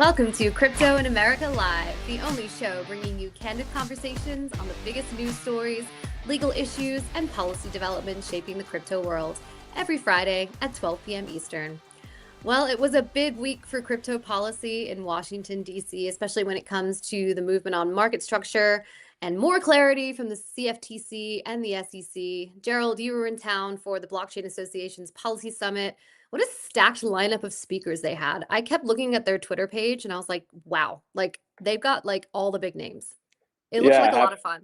Welcome to Crypto in America Live, the only show bringing you candid conversations on the biggest news stories, legal issues, and policy developments shaping the crypto world, every Friday at 12 p.m. Eastern. Well, it was a big week for crypto policy in Washington, D.C., especially when it comes to the movement on market structure and more clarity from the CFTC and the SEC. Gerald, you were in town for the Blockchain Association's Policy Summit. What a stacked lineup of speakers they had. I kept looking at their Twitter page and I was like, wow, like they've got like all the big names. It looked Yeah, like a lot of fun.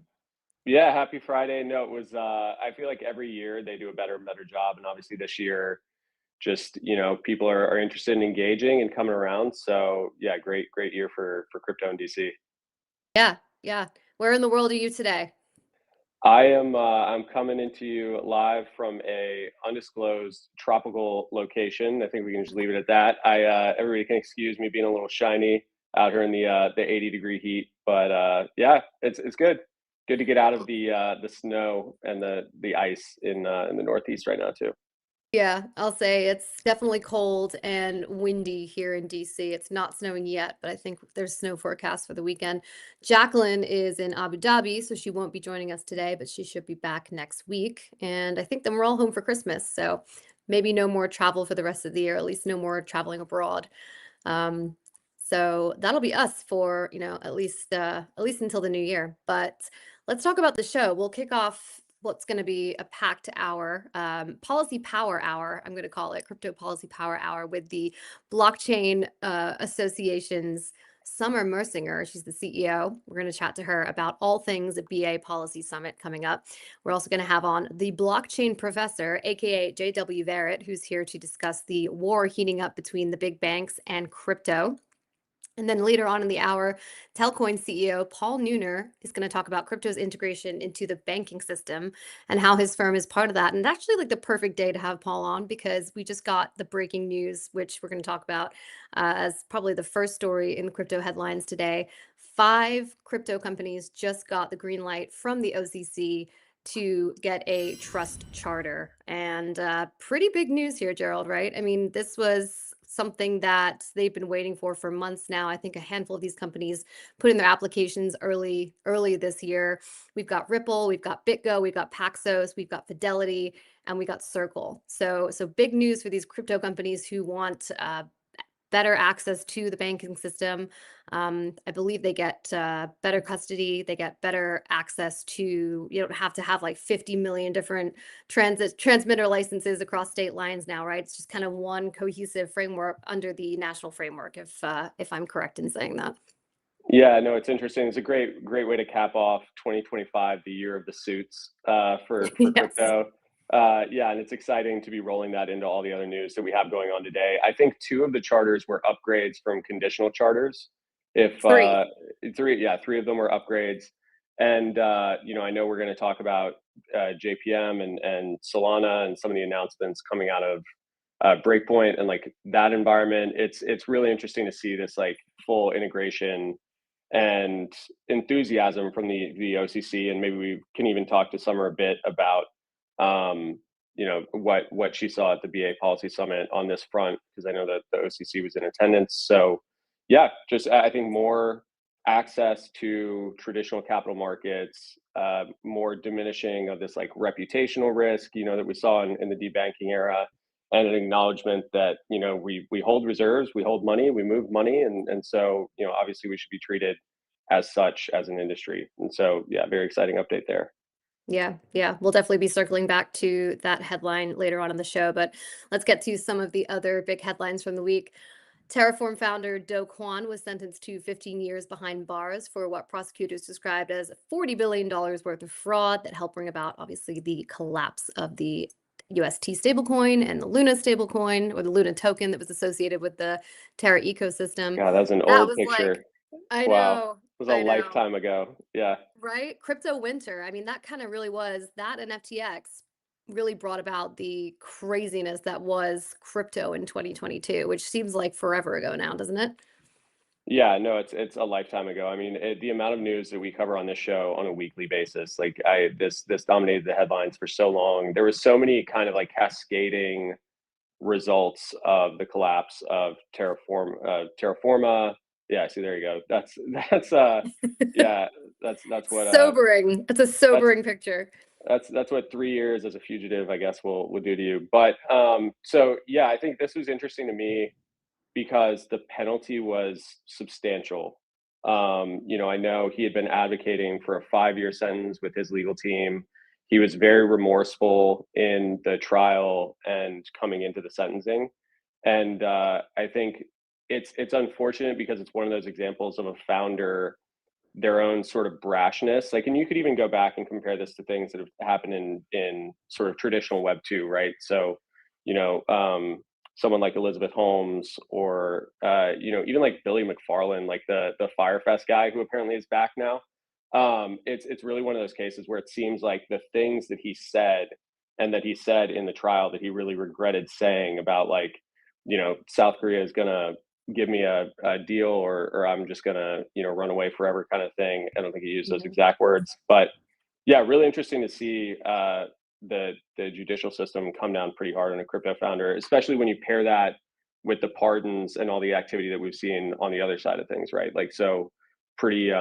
happy Friday. No, it was I feel like every year they do a better job, and obviously this year just, people are interested in engaging and coming around. So, yeah, great year for crypto in DC. Yeah, yeah. Where in the world are you today? I'm coming into you live from a undisclosed tropical location. I think we can just leave it at that. Everybody can excuse me being a little shiny out here in the 80-degree heat, but yeah, it's good. Good to get out of the snow and the ice in the Northeast right now too. Yeah, I'll say it's definitely cold and windy here in DC. It's not snowing yet, but I think there's snow forecast for the weekend. Jacqueline is in Abu Dhabi, so she won't be joining us today, but she should be back next week. And I think then we're all home for Christmas, so maybe no more travel for the rest of the year, at least no more traveling abroad. Um, so that'll be us for, at least until the new year. But let's talk about the show. We'll kick off what's going to be a packed hour, policy power hour. I'm going to call it crypto policy power hour with the Blockchain Association's Summer Mersinger. She's the CEO. We're going to chat to her about all things BA Policy Summit coming up. We're also going to have on the blockchain professor, aka JW Verret, who's here to discuss the war heating up between the big banks and crypto. And then later on in the hour, Telcoin CEO Paul Neuner is going to talk about crypto's integration into the banking system and how his firm is part of that. And actually, like the perfect day to have Paul on because we just got the breaking news, which we're going to talk about as probably the first story in crypto headlines today. 5 crypto companies just got the green light from the OCC to get a trust charter. And pretty big news here, Gerald, right? I mean, this was something that they've been waiting for months now. I think a handful of these companies put in their applications early this year. We've got Ripple, we've got BitGo, we've got Paxos, we've got Fidelity, and we got Circle. So big news for these crypto companies who want better access to the banking system. I believe they get better custody. They get better access to, you don't have to have like 50 million different transmitter licenses across state lines now, right? It's just kind of one cohesive framework under the national framework, if I'm correct in saying that. Yeah, no, it's interesting. It's a great way to cap off 2025, the year of the suits for Yes. crypto. Yeah, and it's exciting to be rolling that into all the other news that we have going on today. I think 2 of the charters were upgrades from conditional charters. If 3. 3, yeah, 3 of them were upgrades. And I know we're going to talk about JPM and Solana and some of the announcements coming out of Breakpoint and like that environment. It's really interesting to see this like full integration and enthusiasm from the OCC, and maybe we can even talk to Summer a bit about what she saw at the BA Policy Summit on this front, because I know that the OCC was in attendance. So yeah, just I think more access to traditional capital markets, more diminishing of this like reputational risk, that we saw in the debanking era, and an acknowledgement that we hold reserves, we hold money, we move money, and so obviously we should be treated as such as an industry. And so yeah, very exciting update there. Yeah, yeah. We'll definitely be circling back to that headline later on in the show, but let's get to some of the other big headlines from the week. Terraform founder Do Kwon was sentenced to 15 years behind bars for what prosecutors described as $40 billion worth of fraud that helped bring about, obviously, the collapse of the UST stablecoin and the Luna stablecoin, or the Luna token that was associated with the Terra ecosystem. God, that was an That old was like, picture. I Wow, know, it was a I know. lifetime ago. Yeah. Right? Crypto winter. I mean, that kind of really was that, and FTX really brought about the craziness that was crypto in 2022, which seems like forever ago now, doesn't it? Yeah, no, it's a lifetime ago. I mean, the amount of news that we cover on this show on a weekly basis, like this dominated the headlines for so long. There was so many kind of like cascading results of the collapse of Terraforma, Yeah, see, there you go. Yeah, that's what Sobering. It's a that's sobering picture. that's what 3 years as a fugitive, I guess, will do to you. But so yeah, I think this was interesting to me because the penalty was substantial. I know he had been advocating for a 5-year sentence with his legal team. He was very remorseful in the trial and coming into the sentencing. And I think it's unfortunate because it's one of those examples of a founder, their own sort of brashness. Like, and you could even go back and compare this to things that have happened in sort of traditional Web 2, right? So, you know, someone like Elizabeth Holmes or even like Billy McFarland, like the Firefest guy who apparently is back now. It's really one of those cases where it seems like the things that he said and that he said in the trial that he really regretted saying about, like, South Korea is gonna give me a deal, or I'm just gonna run away forever kind of thing. I don't think he used those Mhm. exact words, but yeah, really interesting to see the judicial system come down pretty hard on a crypto founder, especially when you pair that with the pardons and all the activity that we've seen on the other side of things, right? Like, so pretty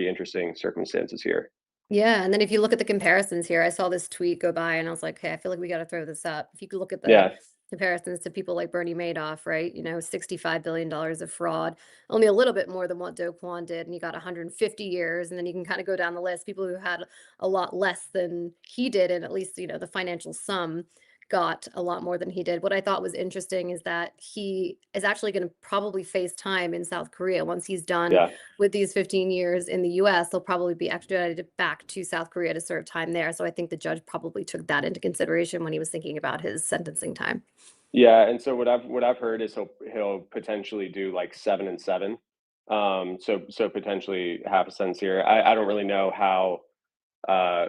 interesting circumstances here. Yeah, and then if you look at the comparisons here, I saw this tweet go by and I was like, "Hey, I feel like we gotta throw this up." If you could look at the Yeah, comparisons to people like Bernie Madoff, right? $65 billion of fraud, only a little bit more than what Do Kwon did, and you got 150 years, and then you can kind of go down the list. People who had a lot less than he did, and at least, the financial sum got a lot more than he did. What I thought was interesting is that he is actually going to probably face time in South Korea once he's done yeah. with these 15 years in the US. They'll probably be extradited back to South Korea to serve time there. So I think the judge probably took that into consideration when he was thinking about his sentencing time. Yeah, and so what I've heard is he'll potentially do like 7 and 7. So potentially half a sentence here. I don't really know how. Uh,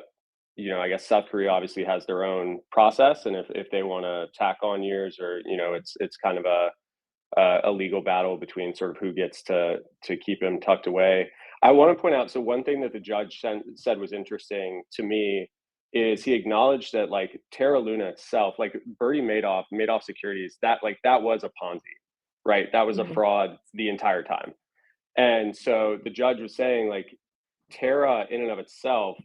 I guess South Korea obviously has their own process, and if they want to tack on years, or it's kind of a legal battle between sort of who gets to keep him tucked away. I want to point out, so one thing that the judge said was interesting to me is he acknowledged that, like, Terra Luna itself, like Bernie Madoff Securities, that was a Ponzi, right? That was a Mhm. fraud the entire time. And so the judge was saying, like, Terra in and of itself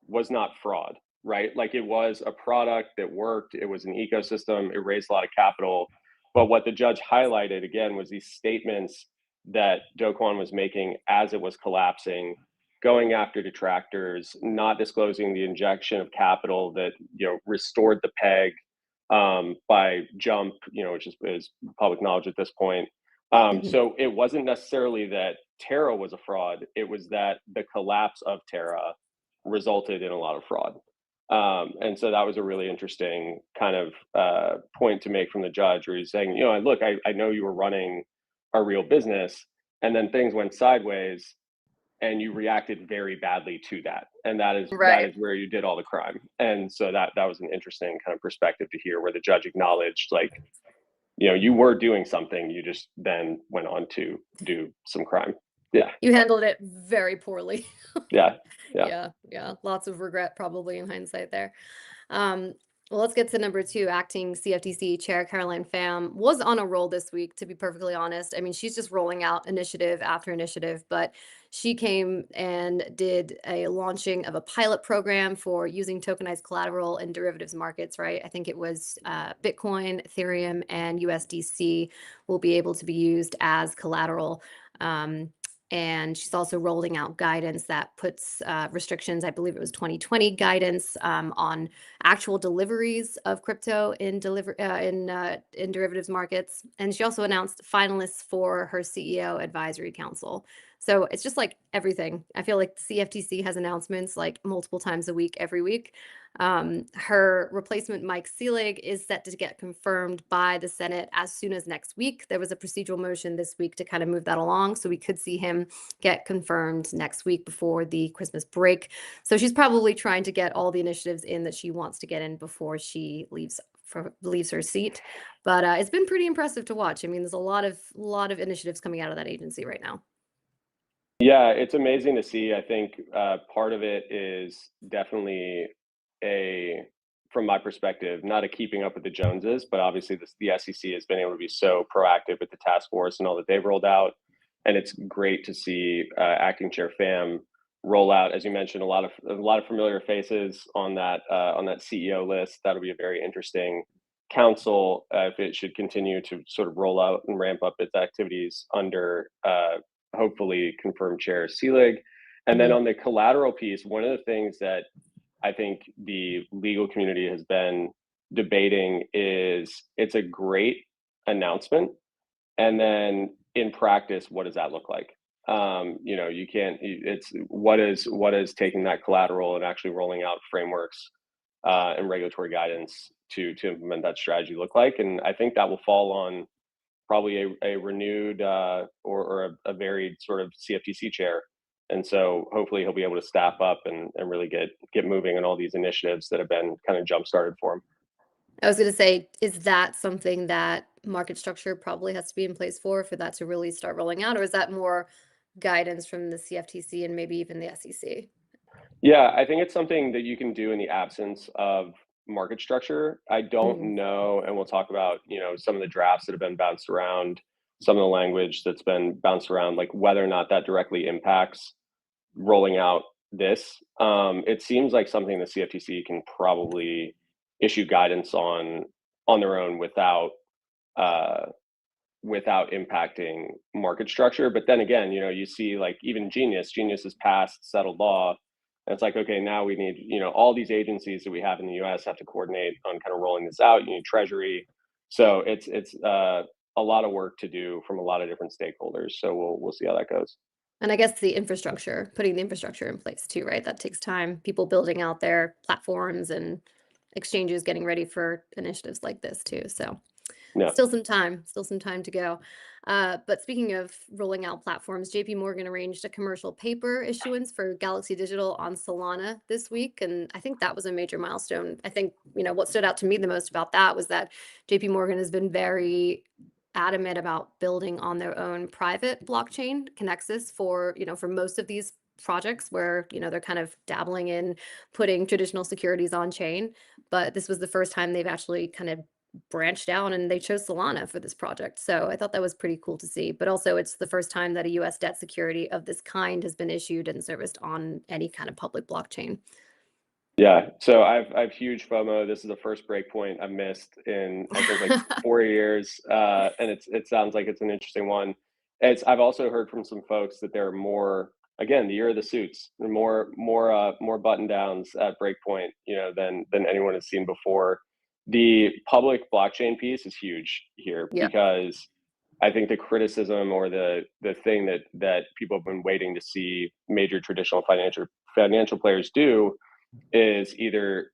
was not fraud, right? Like, it was a product that worked, it was an ecosystem, it raised a lot of capital. But what the judge highlighted again was these statements that Do Kwon was making as it was collapsing, going after detractors, not disclosing the injection of capital that restored the peg by Jump, which is public knowledge at this point. Mhm. So it wasn't necessarily that Terra was a fraud; it was that the collapse of Terra resulted in a lot of fraud. And so that was a really interesting kind of point to make from the judge, where he's saying, look, I know you were running a real business, and then things went sideways, and you reacted very badly to that, and that is Right. where you did all the crime. And so that was an interesting kind of perspective to hear, where the judge acknowledged, like, you were doing something, you just then went on to do some crime. Yeah, You handled it very poorly. yeah, yeah. Yeah, yeah. Lots of regret probably in hindsight there. Um, well, let's get to number two. Acting CFTC Chair Caroline Pham was on a roll this week, to be perfectly honest. I mean, she's just rolling out initiative after initiative, but she came and did a launching of a pilot program for using tokenized collateral in derivatives markets, right? I think it was Bitcoin, Ethereum, and USDC will be able to be used as collateral. Um, and she's also rolling out guidance that puts restrictions. I believe it was 2020 guidance on actual deliveries of crypto in derivatives markets. And she also announced finalists for her CEO advisory council. So it's just like everything. I feel like the CFTC has announcements like multiple times a week, every week. Her replacement, Mike Seelig, is set to get confirmed by the Senate as soon as next week. There was a procedural motion this week to kind of move that along. So we could see him get confirmed next week before the Christmas break. So she's probably trying to get all the initiatives in that she wants to get in before she leaves her seat. But it's been pretty impressive to watch. I mean, there's a lot of initiatives coming out of that agency right now. Yeah, it's amazing to see. I think part of it is definitely a, from my perspective, not a keeping up with the Joneses, but obviously the SEC has been able to be so proactive with the task force and all that they've rolled out. and it's great to see Acting Chair Pham roll out, as you mentioned, a lot of familiar faces on that CEO list. That'll be a very interesting council if it should continue to sort of roll out and ramp up its activities under hopefully confirmed Chair Selig. And then Mhm. on the collateral piece, one of the things that I think the legal community has been debating is it's a great announcement, and then in practice, what does that look like? You can't. It's what is taking that collateral and actually rolling out frameworks and regulatory guidance to implement that strategy look like? And I think that will fall on probably a renewed or a varied sort of CFTC chair. And so hopefully he'll be able to staff up and really get moving on all these initiatives that have been kind of jump started for him. I was gonna say, is that something that market structure probably has to be in place for that to really start rolling out, or is that more guidance from the CFTC and maybe even the SEC? Yeah, I think it's something that you can do in the absence of market structure. I Mhm. don't know, and we'll talk about, some of the drafts that have been bounced around, some of the language that's been bounced around, like whether or not that directly impacts rolling out this. It seems like something the CFTC can probably issue guidance on their own uh, without impacting market structure. But then again, you see like even Genius has passed settled law. And it's like, okay, now we need, all these agencies that we have in the US have to coordinate on kind of rolling this out. You need Treasury. So it's a lot of work to do from a lot of different stakeholders. So we'll see how that goes. And I guess putting the infrastructure in place too, right? That takes time. People building out their platforms and exchanges getting ready for initiatives like this too. So Yeah. still some time to go. But speaking of rolling out platforms, JP Morgan arranged a commercial paper issuance for Galaxy Digital on Solana this week. And I think that was a major milestone. I think, what stood out to me the most about that was that JP Morgan has been very adamant about building on their own private blockchain, Connexus, for most of these projects where, they're kind of dabbling in putting traditional securities on chain. But this was the first time they've actually kind of branched out and they chose Solana for this project. So I thought that was pretty cool to see. But also, it's the first time that a US debt security of this kind has been issued and serviced on any kind of public blockchain. Yeah, so I've huge FOMO. This is the first break point I've missed in I think like 4 years, and it sounds like it's an interesting one. I've also heard from some folks that there are more, again, the year of the suits, more button downs at Breakpoint, than anyone has seen before. The public blockchain piece is huge here Yeah. because I think the criticism or the thing that people have been waiting to see major traditional financial players do is either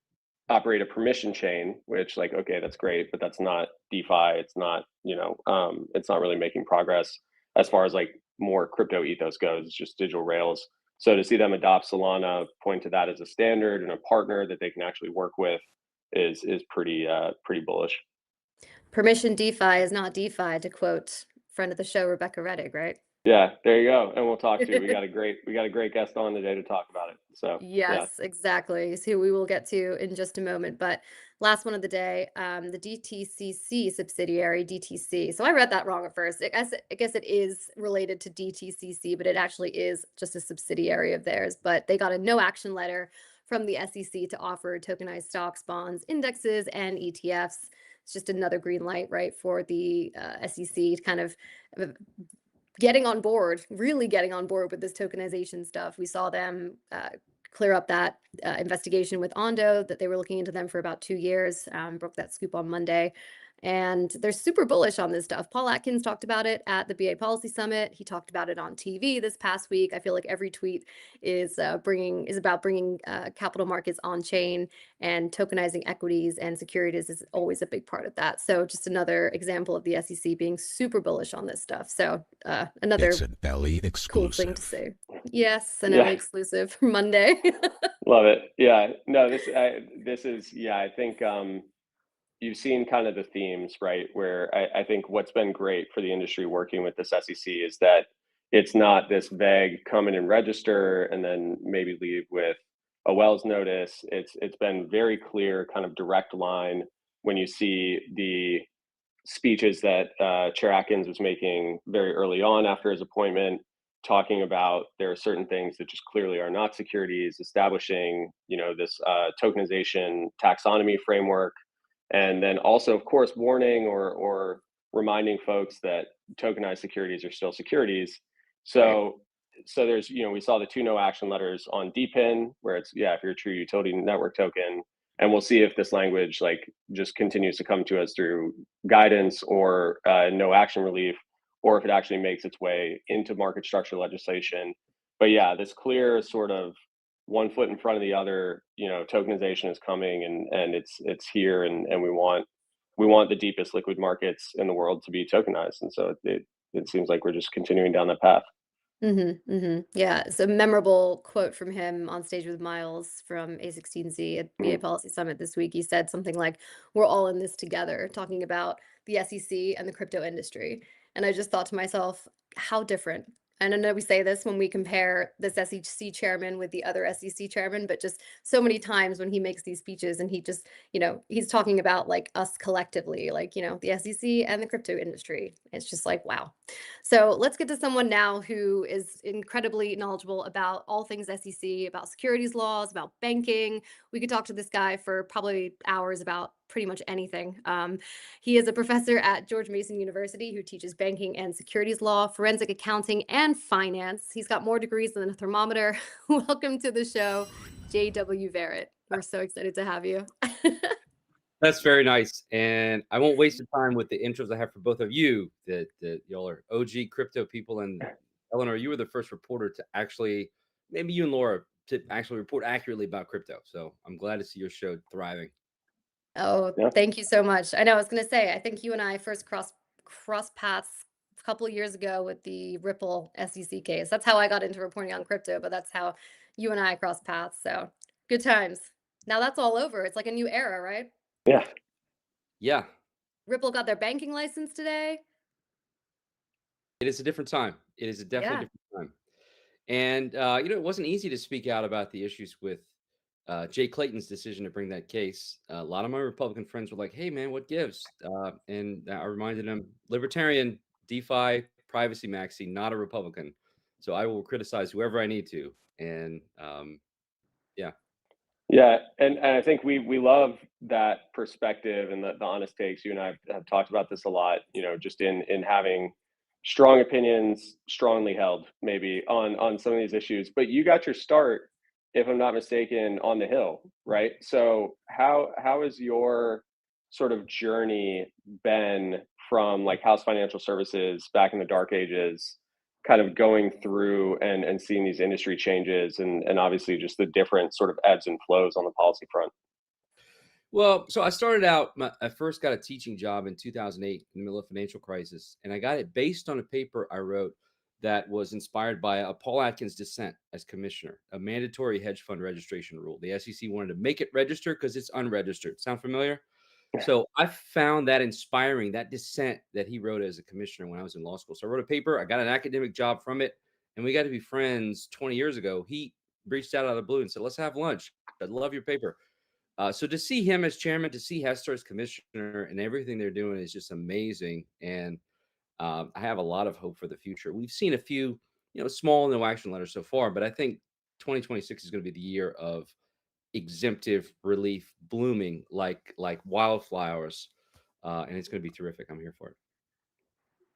operate a permission chain, which like, okay, that's great, but that's not DeFi. It's not really making progress as far as like more crypto ethos goes. It's just digital rails. So to see them adopt Solana, point to that as a standard and a partner that they can actually work with is pretty bullish. Permission DeFi is not DeFi, to quote friend of the show, Rebecca Reddick, right? Yeah, there you go. And we'll talk to. We got a great guest on today to talk about it. So yeah. Yes, exactly. So we will get to in just a moment. But last one of the day, the DTCC subsidiary, DTC. So I read that wrong at first. I guess it is related to DTCC, but it actually is just a subsidiary of theirs. But they got a no action letter from the SEC to offer tokenized stocks, bonds, indexes, and ETFs. It's just another green light, right, for the SEC to kind of uh, getting on board, really getting on board with this tokenization stuff. We saw them clear up that investigation with Ondo that they were looking into them for about 2 years. Broke that scoop on Monday. And they're super bullish on this stuff. Paul Atkins talked about it at the BA Policy Summit. He talked about it on TV this past week. I feel like every tweet is about bringing capital markets on chain, and tokenizing equities and securities is always a big part of that. So just another example of the SEC being super bullish on this stuff. So It's another a belly cool thing to exclusive. say. Yes, an LA Yeah. exclusive for Monday. Love it. Yeah. No, this is, yeah, I think you've seen kind of the themes, right? Where I think what's been great for the industry working with this SEC is that it's not this vague come in and register and then maybe leave with a Wells notice. It's been very clear, kind of direct line when you see the speeches that Chair Atkins was making very early on after his appointment, talking about there are certain things that just clearly are not securities, establishing this tokenization taxonomy framework, and then also, of course, warning or reminding folks that tokenized securities are still securities. Right. So there's we saw the two no action letters on DPIN where it's if you're a true utility network token, and we'll see if this language like just continues to come to us through guidance or no action relief, or if it actually makes its way into market structure legislation. But yeah, this clear sort of one foot in front of the other, tokenization is coming, and it's here, and we want the deepest liquid markets in the world to be tokenized, and so it seems like we're just continuing down that path. Yeah, it's a memorable quote from him on stage with Miles from A16Z at BA Mhm. Policy Summit this week. He said something like, "We're all in this together," talking about the SEC and the crypto industry. And I just thought to myself, how different. And I know we say this when we compare this SEC chairman with the other SEC chairman, but just so many times when he makes these speeches and he just, he's talking about like us collectively, like, the SEC and the crypto industry. It's just like, wow. So let's get to someone now who is incredibly knowledgeable about all things SEC, about securities laws, about banking. We could talk to this guy for probably hours about pretty much anything. He is a professor at George Mason University who teaches banking and securities law, forensic accounting, and finance. He's got more degrees than a thermometer. Welcome to the show, J.W. Verret. We're so excited to have you. That's very nice, and I won't waste your time with the intros I have for both of you. That y'all are OG crypto people, and Eleanor, you were the first reporter to actually, maybe you and Laura, to actually report accurately about crypto. So I'm glad to see your show thriving. Oh, Yeah. thank you so much. I know I was gonna say, I think you and I first cross paths a couple of years ago with the Ripple SEC case. That's how I got into reporting on crypto, but that's how you and I crossed paths. So good times. Now that's all over. It's like a new era, right? Yeah. Yeah, Ripple got their banking license today. it is a different time. It is a definitely Yeah. different time. And it wasn't easy to speak out about the issues with Jay Clayton's decision to bring that case. A lot of my Republican friends were like, "Hey, man, what gives?" And I reminded them, "Libertarian, DeFi, privacy maxi, not a Republican. So I will criticize whoever I need to." And yeah, Yeah, and I think we love that perspective and the honest takes. You and I have talked about this a lot. Just in having strong opinions, strongly held, maybe on some of these issues. But you got your start, if I'm not mistaken, on the Hill, right? So how has your sort of journey been from like House Financial Services back in the dark ages, kind of going through and seeing these industry changes and obviously just the different sort of ebbs and flows on the policy front. well, so I started out. I first got a teaching job in 2008 in the middle of financial crisis, and I got it based on a paper I wrote that was inspired by a Paul Atkins dissent as commissioner, a mandatory hedge fund registration rule. The SEC wanted to make it register because it's unregistered. Sound familiar? So I found that inspiring, that dissent that he wrote as a commissioner when I was in law school. So I wrote a paper, I got an academic job from it, and we got to be friends 20 years ago. He reached out of the blue and said, "Let's have lunch. I love your paper." So to see him as chairman, to see Hester as commissioner, and everything they're doing is just amazing. And I have a lot of hope for the future. We've seen a few, small no action letters so far, but I think 2026 is going to be the year of exemptive relief blooming like wildflowers, and it's going to be terrific. I'm here for it.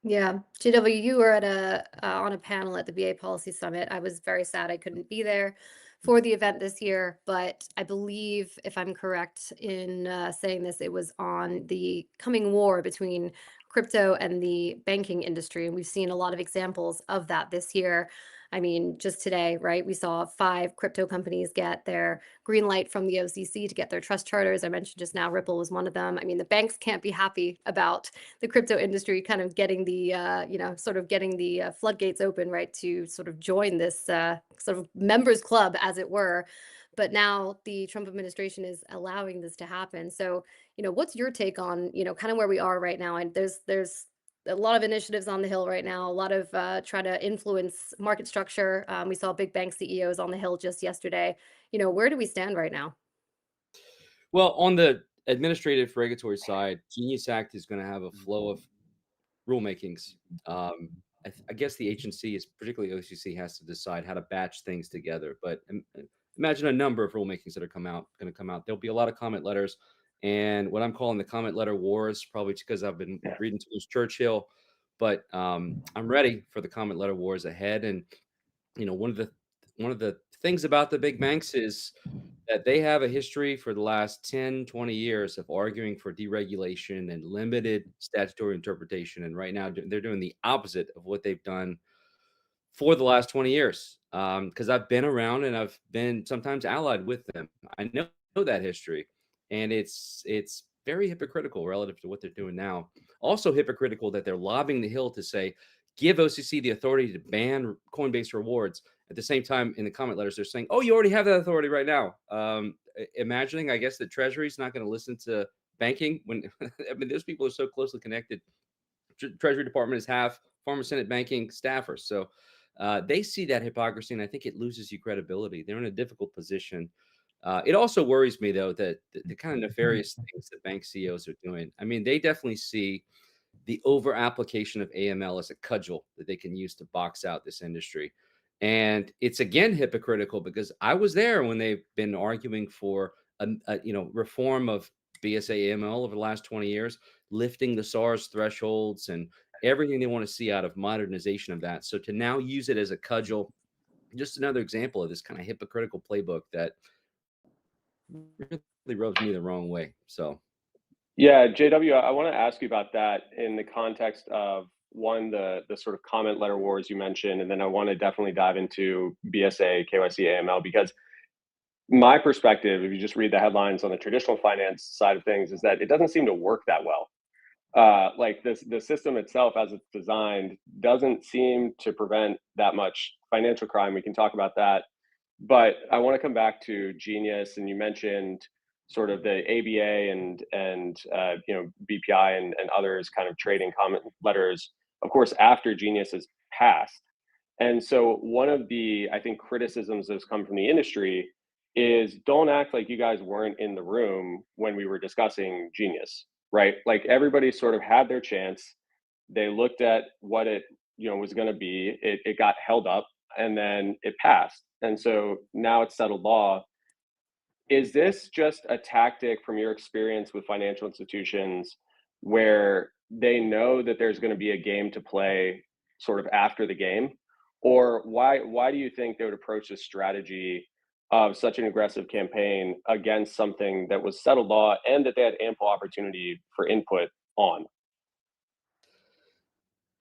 Yeah, JW, you were at on a panel at the BA Policy Summit. I was very sad I couldn't be there for the event this year, but I believe, if I'm correct in saying this, it was on the coming war between crypto and the banking industry, and we've seen a lot of examples of that this year. I mean, just today, right? We saw 5 crypto companies get their green light from the OCC to get their trust charters. I mentioned just now Ripple was one of them. I mean, the banks can't be happy about the crypto industry kind of getting the sort of getting the floodgates open, right, to sort of join this sort of members club, as it were. But now the Trump administration is allowing this to happen. So what's your take on kind of where we are right now? And there's a lot of initiatives on the Hill right now, a lot of try to influence market structure. We saw big bank CEOs on the Hill just yesterday. Where do we stand right now? Well, on the administrative regulatory side, Genius Act is going to have a flow of rulemakings. I guess the agency, is particularly OCC, has to decide how to batch things together. But imagine a number of rulemakings that are going to come out. There'll be a lot of comment letters, and what I'm calling the comment letter wars, probably because I've been Yeah. reading too much Churchill. But I'm ready for the comment letter wars ahead. And one of the things about the big banks is that they have a history for the last 10, 20 years of arguing for deregulation and limited statutory interpretation. And right now, they're doing the opposite of what they've done for the last 20 years. Because I've been around and I've been sometimes allied with them. I know that history, and it's very hypocritical relative to what they're doing now. Also hypocritical that they're lobbing the hill to say, give OCC the authority to ban coin-based rewards. At the same time, in the comment letters, they're saying, "Oh, you already have that authority right now." Imagining, I guess, that Treasury's not going to listen to banking when I mean, those people are so closely connected. Treasury Department is half former Senate banking staffers, so they see that hypocrisy, and I think it loses you credibility. They're in a difficult position. It also worries me, though, that the kind of nefarious things that bank CEOs are doing. I mean, they definitely see the over application of AML as a cudgel that they can use to box out this industry. And it's again hypocritical because I was there when they've been arguing for reform of BSA AML over the last 20 years, lifting the SARS thresholds and everything they want to see out of modernization of that. So to now use it as a cudgel, just another example of this kind of hypocritical playbook that really rubs me the wrong way. So Yeah, JW, I want to ask you about that in the context of one, the sort of comment letter wars you mentioned, and then I want to definitely dive into BSA, KYC, AML, because my perspective, if you just read the headlines on the traditional finance side of things, is that it doesn't seem to work that well. Like the system itself, as it's designed, doesn't seem to prevent that much financial crime. We can talk about that, but I want to come back to Genius, and you mentioned sort of the ABA and BPI and others kind of trading comment letters, of course, after Genius has passed. And so one of the, I think, criticisms that's come from the industry is don't act like you guys weren't in the room when we were discussing Genius, right? Like everybody sort of had their chance. They looked at what it, was going to be. It got held up and then it passed. And so now it's settled law. Is this just a tactic from your experience with financial institutions where they know that there's going to be a game to play sort of after the game? Or why do you think they would approach this strategy of such an aggressive campaign against something that was settled law and that they had ample opportunity for input on?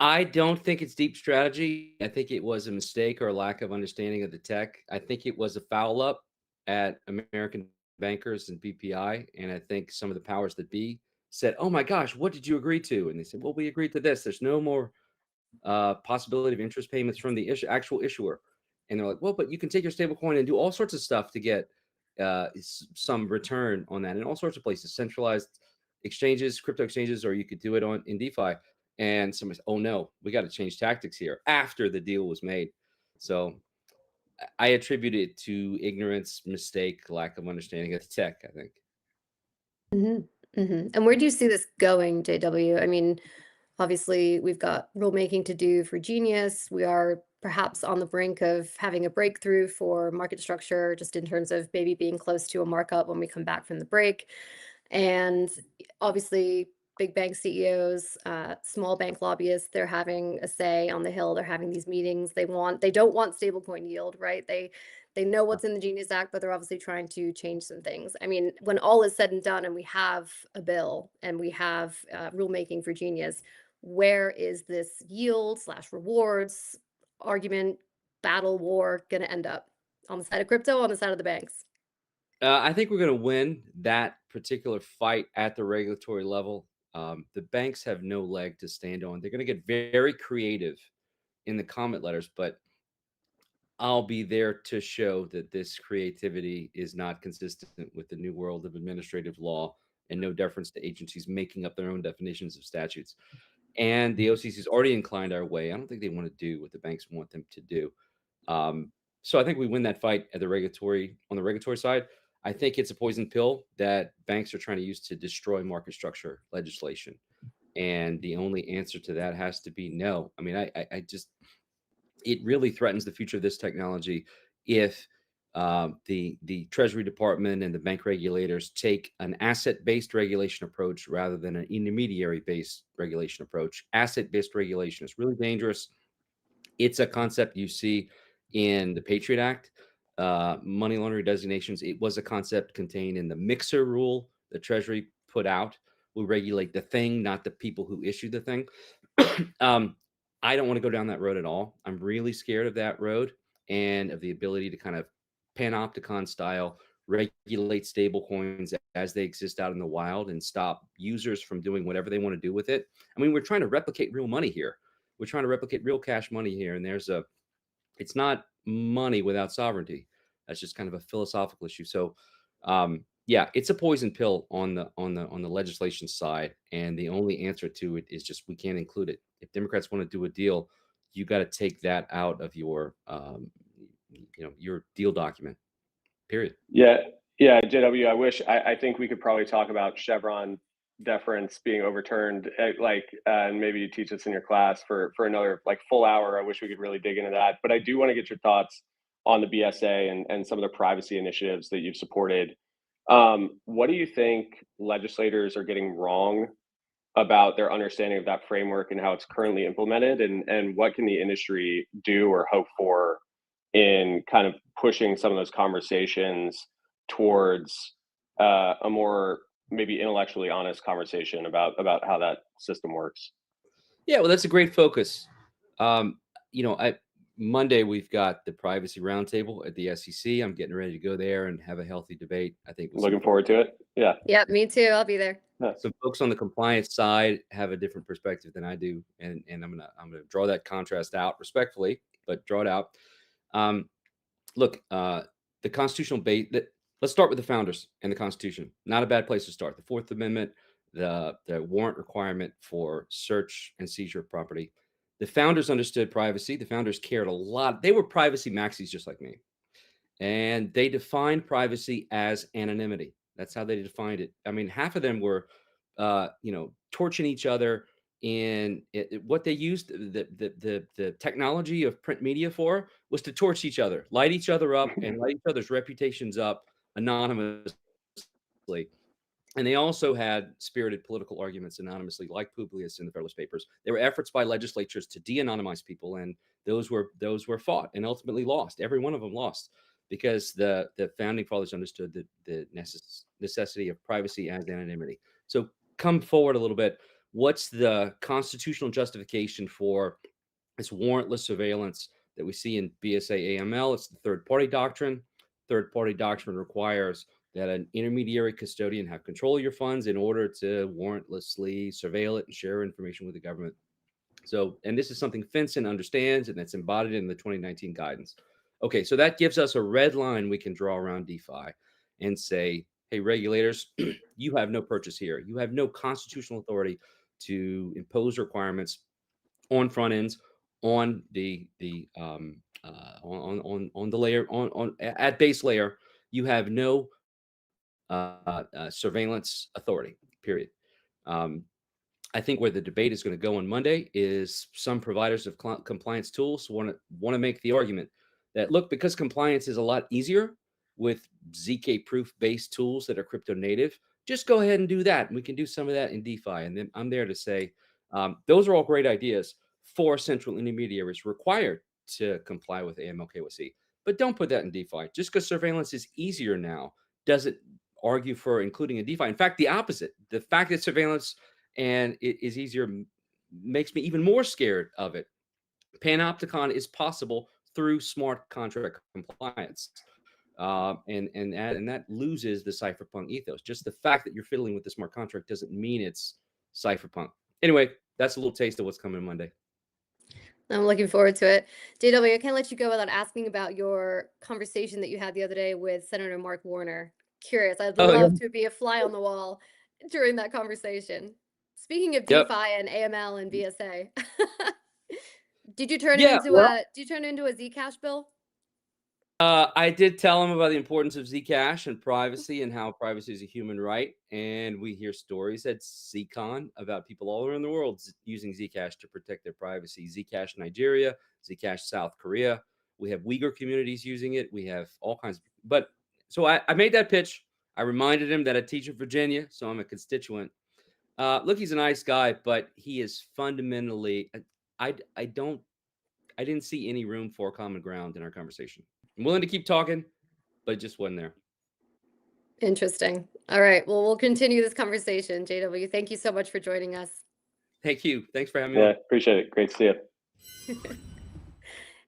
I don't think it's deep strategy. I think it was a mistake or a lack of understanding of the tech. I think it was a foul up at American bankers and BPI. And I think some of the powers that be said, "Oh my gosh, what did you agree to?" And they said, "Well, we agreed to this. There's no more possibility of interest payments from the actual issuer." And they're like, "Well, but you can take your stablecoin and do all sorts of stuff to get some return on that in all sorts of places, centralized exchanges, crypto exchanges, or you could do it in DeFi." And somebody said, "Oh no, we got to change tactics here," after the deal was made. So I attribute it to ignorance, mistake, lack of understanding of the tech, I think. Mhm, mhm. And where do you see this going, JW? I mean, obviously, we've got rulemaking to do for Genius. We are perhaps on the brink of having a breakthrough for market structure, just in terms of maybe being close to a markup when we come back from the break. And obviously, big bank CEOs, small bank lobbyists, they're having a say on the Hill. They're having these meetings. They don't want stablecoin yield, right? They know what's in the Genius Act, but they're obviously trying to change some things. I mean, when all is said and done, and we have a bill and we have rulemaking for Genius, where is this yield slash rewards argument, battle war going to end up? On the side of crypto, on the side of the banks? I think we're going to win that particular fight at the regulatory level. The banks have no leg to stand on. They're going to get very creative in the comment letters, but I'll be there to show that this creativity is not consistent with the new world of administrative law and no deference to agencies making up their own definitions of statutes. And the OCC's already inclined our way. I don't think they want to do what the banks want them to do. So I think we win that fight at the regulatory on the regulatory side. I think it's a poison pill that banks are trying to use to destroy market structure legislation. And the only answer to that has to be no. I mean, I just, it really threatens the future of this technology if the Treasury Department and the bank regulators take an asset-based regulation approach rather than an intermediary-based regulation approach. Asset-based regulation is really dangerous. It's a concept you see in the Patriot Act, money laundering designations. It was a concept contained in the Mixer rule the Treasury put out. We regulate the thing, not the people who issue the thing. I don't want to go down that road at all. I'm really scared of that road and of the ability to kind of panopticon style regulate stable coins as they exist out in the wild and stop users from doing whatever they want to do with it. I mean, we're trying to replicate real money here. We're trying to replicate real cash money here. And it's not money without sovereignty. That's just kind of a philosophical issue. So, yeah, it's a poison pill on the legislation side, and the only answer to it is just we can't include it. If Democrats want to do a deal, you got to take that out of your your deal document. Period. Yeah, JW. I think we could probably talk about Chevron deference being overturned, and maybe you teach us in your class for another full hour. I wish we could really dig into that, but I do want to get your thoughts on the BSA and some of the privacy initiatives that you've supported. What do you think legislators are getting wrong about their understanding of that framework and how it's currently implemented, and what can the industry do or hope for in kind of pushing some of those conversations towards a more maybe intellectually honest conversation about how that system works? Yeah, well, that's a great focus. Monday we've got the privacy roundtable at the SEC. I'm getting ready to go there and have a healthy debate. I think Looking forward to it. Yeah. Yep, me too. I'll be there. Some folks on the compliance side have a different perspective than I do, and I'm gonna draw that contrast out respectfully, but draw it out. Look, the constitutional base. Let's start with the founders and the Constitution. Not a bad place to start. The Fourth Amendment, the warrant requirement for search and seizure of property. The founders understood privacy. The founders cared a lot. They were privacy maxis just like me. And they defined privacy as anonymity. That's how they defined it. I mean, half of them were, torching each other in what they used the technology of print media for was to torch each other, light each other up, and light each other's reputations up anonymously. And they also had spirited political arguments anonymously, like Publius in the Federalist Papers. There were efforts by legislatures to de-anonymize people, and those were fought and ultimately lost. Every one of them lost because the founding fathers understood the necessity of privacy and anonymity. So come forward a little bit. What's the constitutional justification for this warrantless surveillance that we see in BSA AML? It's the third-party doctrine. Third-party doctrine requires that an intermediary custodian have control of your funds in order to warrantlessly surveil it and share information with the government. So, and this is something FinCEN understands, and that's embodied in the 2019 guidance. Okay, so that gives us a red line we can draw around DeFi and say, hey, regulators, you have no purchase here. You have no constitutional authority to impose requirements on front ends, on the on the layer, on at base layer. You have no surveillance authority, period. I think where the debate is going to go on Monday is some providers of compliance tools want to make the argument that, look, because compliance is a lot easier with ZK proof based tools that are crypto native, just go ahead and do that. And we can do some of that in DeFi. And then I'm there to say, those are all great ideas for central intermediaries required to comply with AML KYC. But don't put that in DeFi. Just because surveillance is easier now doesn't argue for including a DeFi. In fact, the opposite. The fact that surveillance and it is easier makes me even more scared of it. Panopticon is possible through smart contract compliance. And that loses the cypherpunk ethos. Just the fact that you're fiddling with the smart contract doesn't mean it's cypherpunk. Anyway, that's a little taste of what's coming Monday. I'm looking forward to it. JW, I can't let you go without asking about your conversation that you had the other day with Senator Mark Warner. Curious. I'd love to be a fly on the wall during that conversation. Speaking of DeFi and AML and BSA, did you turn it into a Zcash bill? I did tell him about the importance of Zcash and privacy and how privacy is a human right. And we hear stories at ZCon about people all around the world using Zcash to protect their privacy. Zcash Nigeria, Zcash South Korea. We have Uyghur communities using it. We have all kinds. But so I made that pitch. I reminded him that I teach in Virginia, so I'm a constituent. Look, he's a nice guy, but he is fundamentally. I didn't see any room for common ground in our conversation. I'm willing to keep talking, but it just wasn't there. Interesting. All right. Well, we'll continue this conversation. JW, thank you so much for joining us. Thank you. Thanks for having me Yeah, on. appreciate it. Great to see you.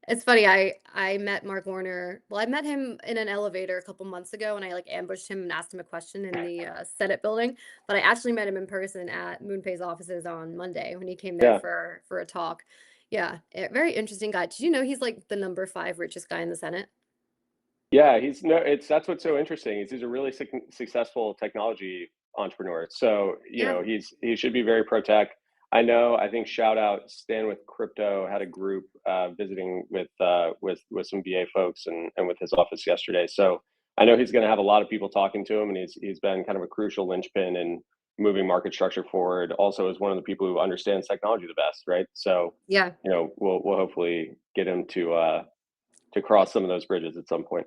It's funny. I met Mark Warner. Well, I met him in an elevator a couple months ago, and I like ambushed him and asked him a question in the Senate building. But I actually met him in person at MoonPay's offices on Monday when he came there Yeah. for a talk. Yeah, very interesting guy. Did you know he's like the number 5 richest guy in the Senate? Yeah, that's what's so interesting is he's a really successful technology entrepreneur. So, Yeah. he should be very pro tech. I think shout out Stan with Crypto had a group visiting with some BA folks and with his office yesterday. So I know he's going to have a lot of people talking to him, and he's been kind of a crucial linchpin in moving market structure forward. Also, is one of the people who understands technology the best, right? So, Yeah. we'll hopefully get him to cross some of those bridges at some point.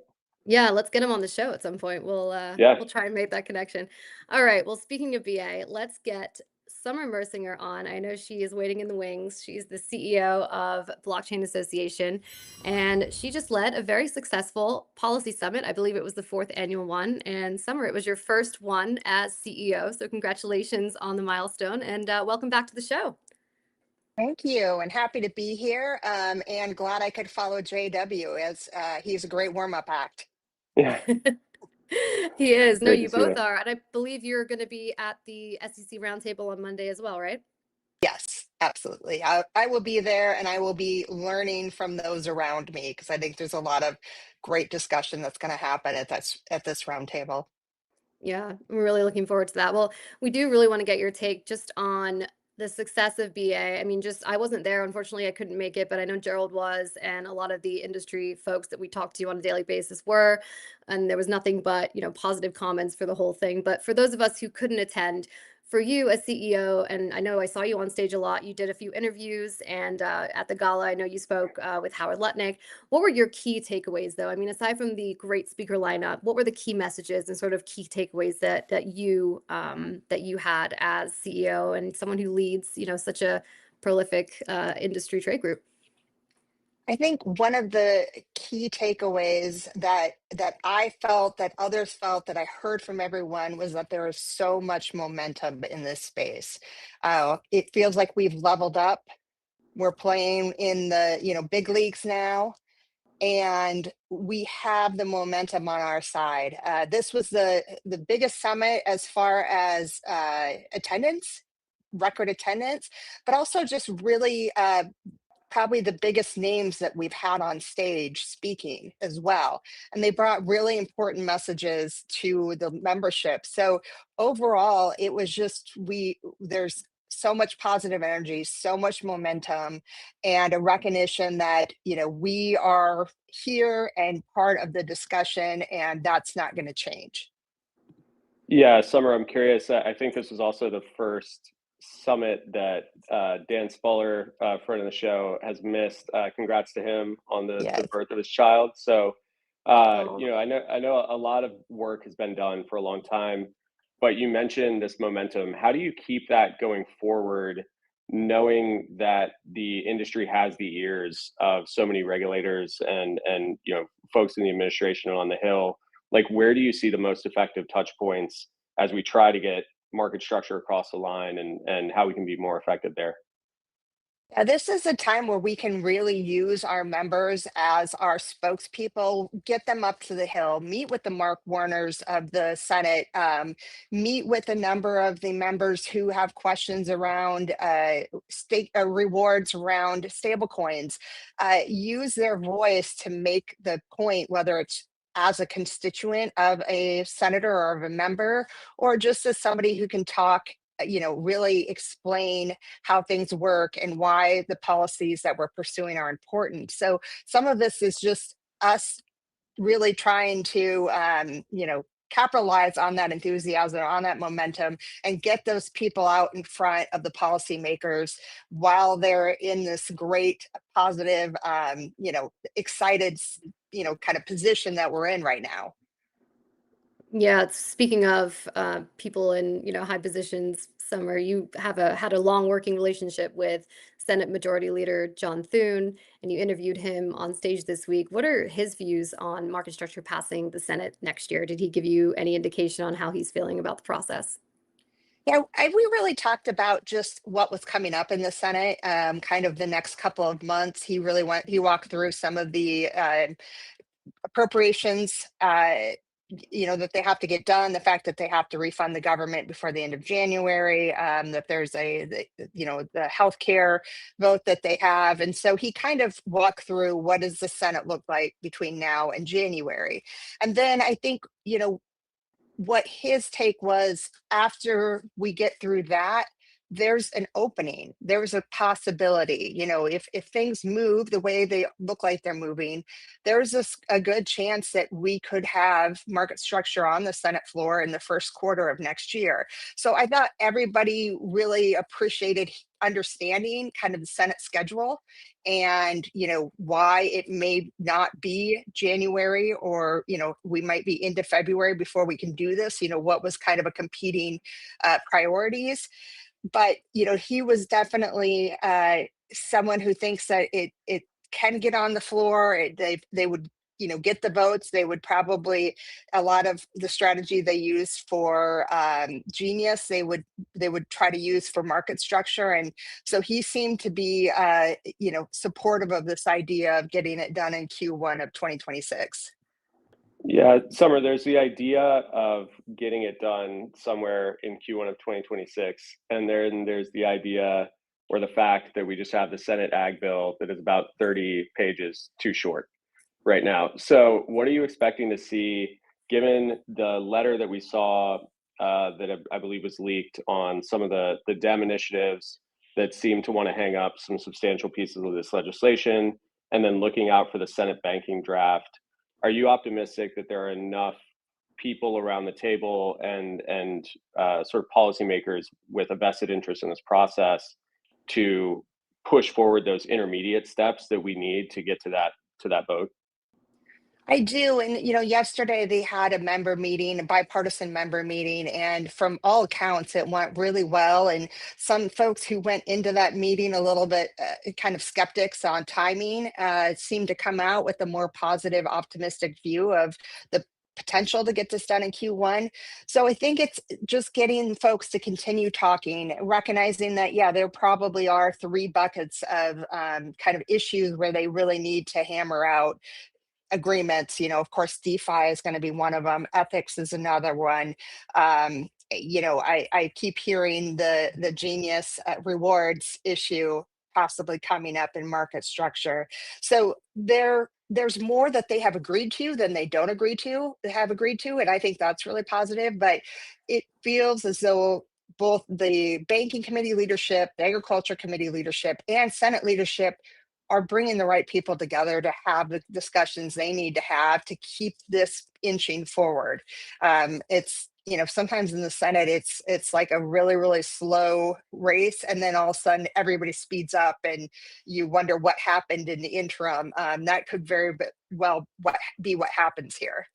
Yeah, let's get him on the show at some point. Yeah. We'll try and make that connection. All right. Well, speaking of BA, let's get Summer Mersinger on. I know she is waiting in the wings. She's the CEO of Blockchain Association, and she just led a very successful policy summit. I believe it was the 4th annual one. And Summer, it was your first one as CEO. So congratulations on the milestone, and welcome back to the show. Thank you, and happy to be here. And glad I could follow JW as he's a great warm-up act. Yeah. He is. No, Great to you see both that. are. And I believe you're going to be at the SEC roundtable on Monday as well, right? Yes, absolutely. I will be there, and I will be learning from those around me because I think there's a lot of great discussion that's going to happen at this roundtable. Yeah, I'm really looking forward to that. Well, we do really want to get your take just on the success of BA. I mean, just I wasn't there. Unfortunately, I couldn't make it, but I know Gerald was, and a lot of the industry folks that we talk to on a daily basis were, and there was nothing but, positive comments for the whole thing. But for those of us who couldn't attend, for you as CEO, and I know I saw you on stage a lot, you did a few interviews, and at the gala, I know you spoke with Howard Lutnick. What were your key takeaways, though? I mean, aside from the great speaker lineup, what were the key messages and sort of key takeaways that you had as CEO and someone who leads, such a prolific industry trade group? I think one of the key takeaways that I felt, that others felt, that I heard from everyone was that there is so much momentum in this space. It feels like we've leveled up. We're playing in the big leagues now, and we have the momentum on our side. This was the biggest summit as far as attendance, record attendance, but also just really probably the biggest names that we've had on stage speaking as well. And they brought really important messages to the membership. So overall, it was just, there's so much positive energy, so much momentum, and a recognition that, we are here and part of the discussion, and that's not going to change. Yeah, Summer, I'm curious. I think this was also the first summit that Dan Spuller, friend of the show, has missed. Congrats to him on the Yes. birth of his child. So, Oh. I know a lot of work has been done for a long time, but you mentioned this momentum. How do you keep that going forward, knowing that the industry has the ears of so many regulators and folks in the administration and on the Hill? Like, where do you see the most effective touch points as we try to get market structure across the line and how we can be more effective there? This is a time where we can really use our members as our spokespeople, get them up to the Hill, meet with the Mark Warners of the Senate, meet with a number of the members who have questions around state rewards around stablecoins, use their voice to make the point, whether it's as a constituent of a senator or of a member, or just as somebody who can talk, really explain how things work and why the policies that we're pursuing are important. So some of this is just us really trying to, capitalize on that enthusiasm, on that momentum, and get those people out in front of the policymakers while they're in this great, positive, excited, kind of position that we're in right now. Yeah, speaking of people in high positions, Summer, you have had a long working relationship with Senate Majority Leader John Thune, and you interviewed him on stage this week. What are his views on market structure passing the Senate next year? Did he give you any indication on how he's feeling about the process? Yeah, we really talked about just what was coming up in the Senate, kind of the next couple of months. He walked through some of the appropriations, that they have to get done, the fact that they have to refund the government before the end of January, that there's the healthcare vote that they have. And so he kind of walked through what does the Senate look like between now and January. And then I think, what his take was, after we get through that, there's an opening, there's a possibility, if things move the way they look like they're moving, there's a good chance that we could have market structure on the Senate floor in the first quarter of next year. So I thought everybody really appreciated understanding kind of the Senate schedule, and why it may not be January, or we might be into February before we can do this, what was kind of a competing priorities. But he was definitely someone who thinks that it can get on the floor. They would get the votes. They would probably, a lot of the strategy they use for Genius, they would try to use for market structure. And so he seemed to be supportive of this idea of getting it done in Q1 of 2026. Yeah, Summer, there's the idea of getting it done somewhere in Q1 of 2026. And then there's the idea, or the fact, that we just have the Senate Ag bill that is about 30 pages too short right now. So what are you expecting to see, given the letter that we saw that I believe was leaked on some of the Dem initiatives that seem to want to hang up some substantial pieces of this legislation, and then looking out for the Senate banking draft? Are you optimistic that there are enough people around the table and sort of policymakers with a vested interest in this process to push forward those intermediate steps that we need to get to that vote? I do. And, yesterday they had a member meeting, a bipartisan member meeting, and from all accounts, it went really well. And some folks who went into that meeting a little bit kind of skeptics on timing seemed to come out with a more positive, optimistic view of the potential to get this done in Q1. So I think it's just getting folks to continue talking, recognizing that, yeah, there probably are three buckets of kind of issues where they really need to hammer out agreements. Of course, DeFi is going to be one of them. Ethics is another one. I keep hearing the Genius rewards issue possibly coming up in market structure. So there's more that they have agreed to than they don't agree to have agreed to, and I think that's really positive. But it feels as though both the banking committee leadership, the agriculture committee leadership, and Senate leadership are bringing the right people together to have the discussions they need to have to keep this inching forward. It's sometimes in the Senate it's like a really, really slow race, and then all of a sudden everybody speeds up and you wonder what happened in the interim. That could well be what happens here.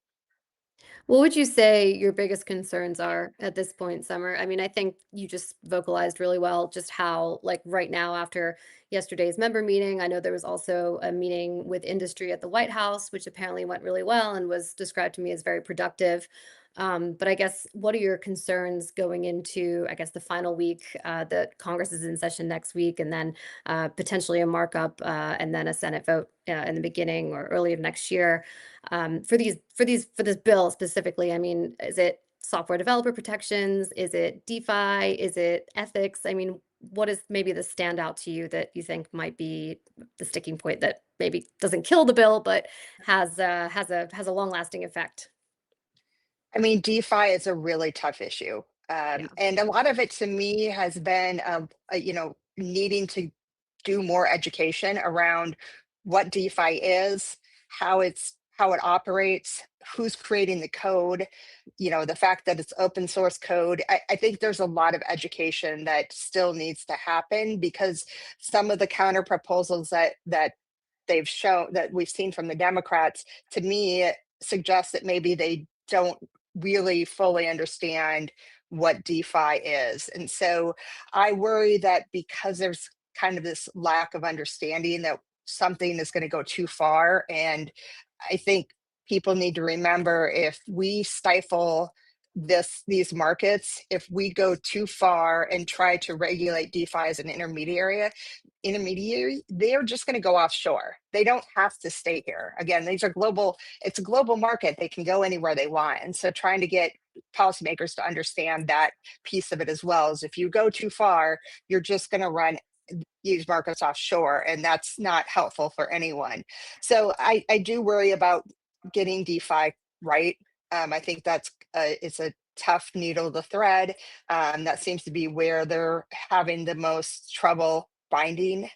What would you say your biggest concerns are at this point, Summer? I mean, I think you just vocalized really well just how, like, right now, after yesterday's member meeting, I know there was also a meeting with industry at the White House, which apparently went really well and was described to me as very productive. But I guess, what are your concerns going into, I guess, the final week that Congress is in session next week, and then potentially a markup and then a Senate vote in the beginning or early of next year? For this bill specifically, I mean, is it software developer protections? Is it DeFi? Is it ethics? I mean, what is maybe the standout to you that you think might be the sticking point that maybe doesn't kill the bill, but has a long lasting effect? I mean, DeFi is a really tough issue. Yeah. And a lot of it to me has been, needing to do more education around what DeFi is, how it's how it operates, who's creating the code, the fact that it's open source code. I think there's a lot of education that still needs to happen, because some of the counter proposals that they've shown, that we've seen from the Democrats, to me suggest that maybe they don't really fully understand what DeFi is. And so I worry that because there's kind of this lack of understanding, that something is going to go too far. And I think people need to remember, if we stifle these markets, if we go too far and try to regulate DeFi as an intermediary, they're just going to go offshore. They don't have to stay here. Again, it's a global market. They can go anywhere they want. And so trying to get policymakers to understand that piece of it as well, is if you go too far, you're just going to run these markets offshore, and that's not helpful for anyone. So I do worry about getting DeFi right. I think it's a tough needle to thread. That seems to be where they're having the most trouble finding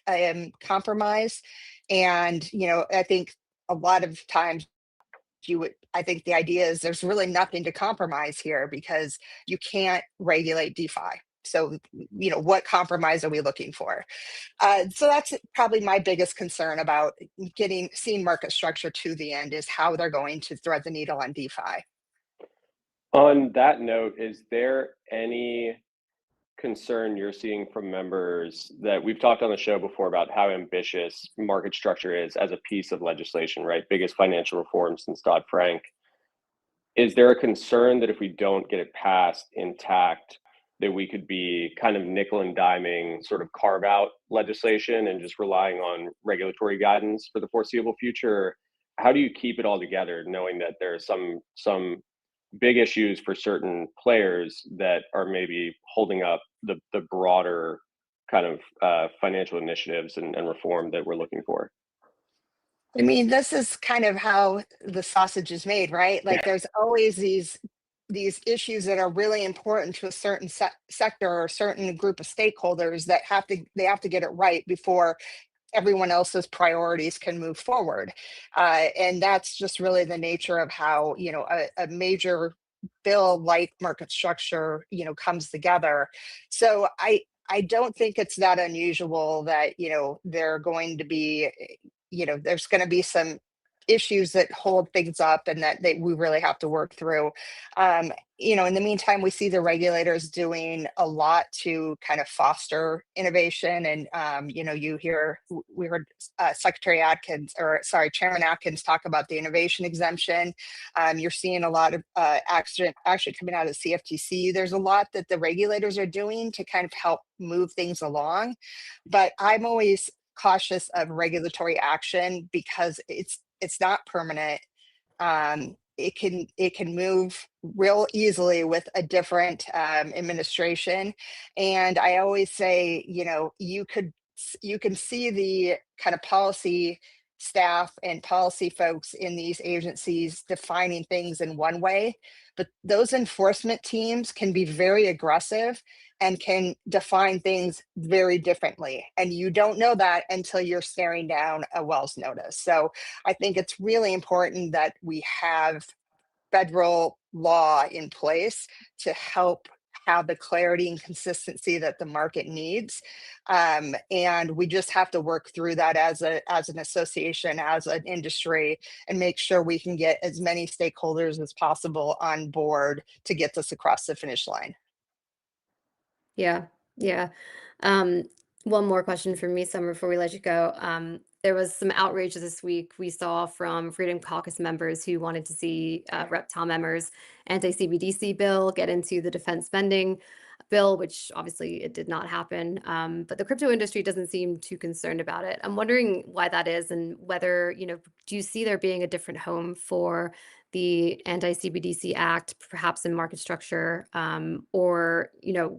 compromise. And I think a lot of times I think the idea is there's really nothing to compromise here, because you can't regulate DeFi. So, what compromise are we looking for? So that's probably my biggest concern about seeing market structure to the end, is how they're going to thread the needle on DeFi. On that note, is there any concern you're seeing from members that we've talked on the show before about how ambitious market structure is as a piece of legislation, right? Biggest financial reform since Dodd-Frank. Is there a concern that if we don't get it passed intact, that we could be kind of nickel and diming sort of carve out legislation and just relying on regulatory guidance for the foreseeable future? How do you keep it all together, knowing that there are some big issues for certain players that are maybe holding up the broader kind of financial initiatives and reform that we're looking for? I mean, this is kind of how the sausage is made, right? Like, there's always these issues that are really important to a certain sector or a certain group of stakeholders that they have to get it right before everyone else's priorities can move forward. And that's just really the nature of how, a major bill like market structure, comes together. So I don't think it's that unusual that, they're going to be, there's going to be some issues that hold things up, and that we really have to work through. In the meantime, we see the regulators doing a lot to kind of foster innovation. And we heard Chairman Atkins talk about the innovation exemption. You're seeing a lot of action coming out of the CFTC. There's a lot that the regulators are doing to kind of help move things along, but I'm always cautious of regulatory action, because it's not permanent. It can move real easily with a different administration. And I always say, you can see the kind of policy staff and policy folks in these agencies defining things in one way, but those enforcement teams can be very aggressive and can define things very differently. And you don't know that until you're staring down a Wells notice. So I think it's really important that we have federal law in place to help have the clarity and consistency that the market needs. And we just have to work through that as an association, as an industry, and make sure we can get as many stakeholders as possible on board to get this across the finish line. Yeah, yeah. Um, One more question from me, Summer, before we let you go. There was some outrage this week we saw from Freedom Caucus members who wanted to see Rep. Tom Emmer's anti-CBDC bill get into the defense spending bill, which obviously it did not happen. But the crypto industry doesn't seem too concerned about it. I'm wondering why that is, and whether, do you see there being a different home for the anti-CBDC Act, perhaps in market structure, or,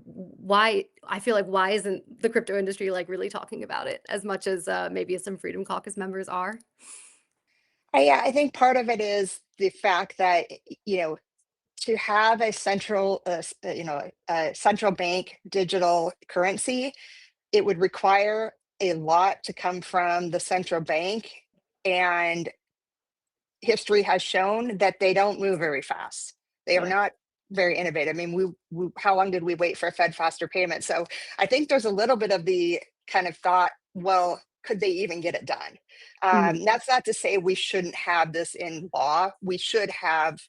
why, I feel like, why isn't the crypto industry like really talking about it as much as maybe some Freedom Caucus members are? Yeah, I think part of it is the fact that, to have a central bank digital currency, it would require a lot to come from the central bank. And history has shown that they don't move very fast. They are Yeah. not very innovative. I mean, we how long did we wait for Fed faster payment? So I think there's a little bit of the kind of thought, well, could they even get it done? That's not to say we shouldn't have this in law. We should have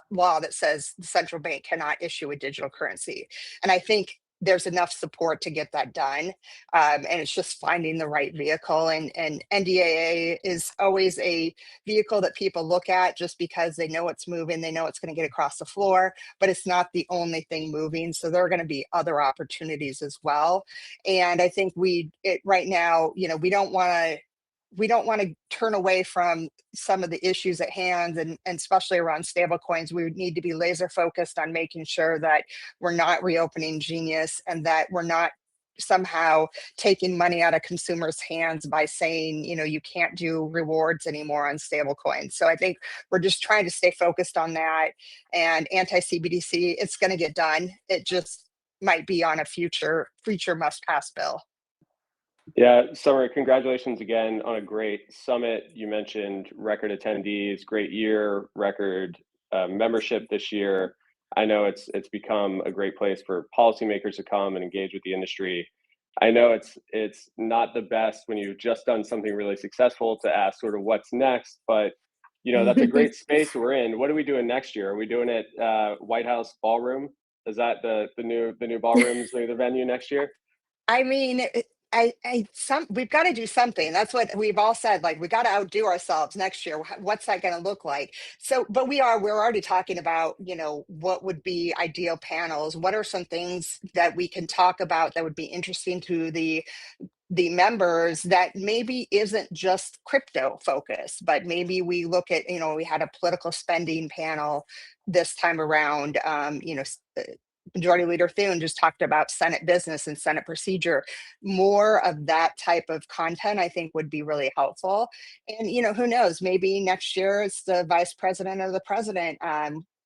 law that says the central bank cannot issue a digital currency. And I think there's enough support to get that done. And it's just finding the right vehicle. And NDAA is always a vehicle that people look at just because they know it's moving, they know it's going to get across the floor, but it's not the only thing moving. So there are going to be other opportunities as well. And I think right now, we don't want to turn away from some of the issues at hand, and especially around stable coins. We need to be laser focused on making sure that we're not reopening Genius and that we're not somehow taking money out of consumers' hands by saying, you can't do rewards anymore on stable coins. So I think we're just trying to stay focused on that. And anti-CBDC, it's going to get done. It just might be on a future must-pass bill. Yeah, Summer, congratulations again on a great summit. You mentioned record attendees, great year, record membership this year. I know it's become a great place for policymakers to come and engage with the industry. I know it's not the best when you've just done something really successful to ask sort of what's next, but that's a great space we're in. What are we doing next year? Are we doing it White House Ballroom? Is that the new ballrooms, the venue next year? I mean, we've got to do something. That's what we've all said. Like, we got to outdo ourselves next year. What's that going to look like? So, but we're already talking about, what would be ideal panels. What are some things that we can talk about that would be interesting to the members that maybe isn't just crypto focused, but maybe we look at, we had a political spending panel this time around. Majority Leader Thune just talked about Senate business and Senate procedure. More of that type of content, I think, would be really helpful. And, who knows, maybe next year it's the vice president or the president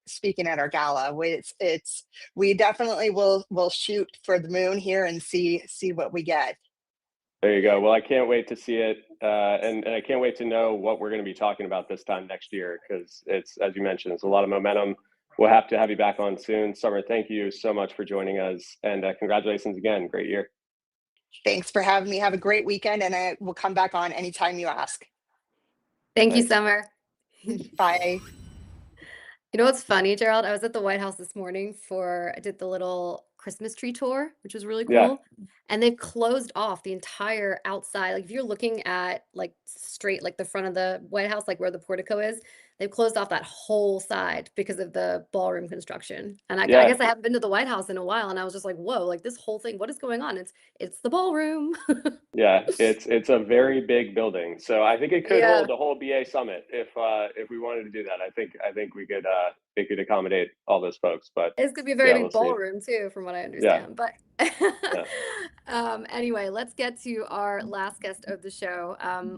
speaking at our gala. We definitely will shoot for the moon here and see what we get. There you go. Well, I can't wait to see it. And I can't wait to know what we're going to be talking about this time next year, because it's, as you mentioned, it's a lot of momentum. We'll have to have you back on soon. Summer, thank you so much for joining us, and congratulations again. Great year. Thanks for having me. Have a great weekend, and I will come back on anytime you ask. Thank you, Summer. Bye. You know what's funny, Gerald? I was at the White House this morning I did the little Christmas tree tour, which was really cool. Yeah. And they've closed off the entire outside. Like, if you're looking at straight, like the front of the White House, like where the portico is, they've closed off that whole side because of the ballroom construction. And I guess I haven't been to the White House in a while, and I was just like, whoa, like this whole thing, what is going on? It's the ballroom. Yeah, it's a very big building, so I think it could hold the whole BA summit if we wanted to do that. I think we could it could accommodate all those folks, but it's gonna be a very big ballroom too, from what I understand. But anyway, let's get to our last guest of the show.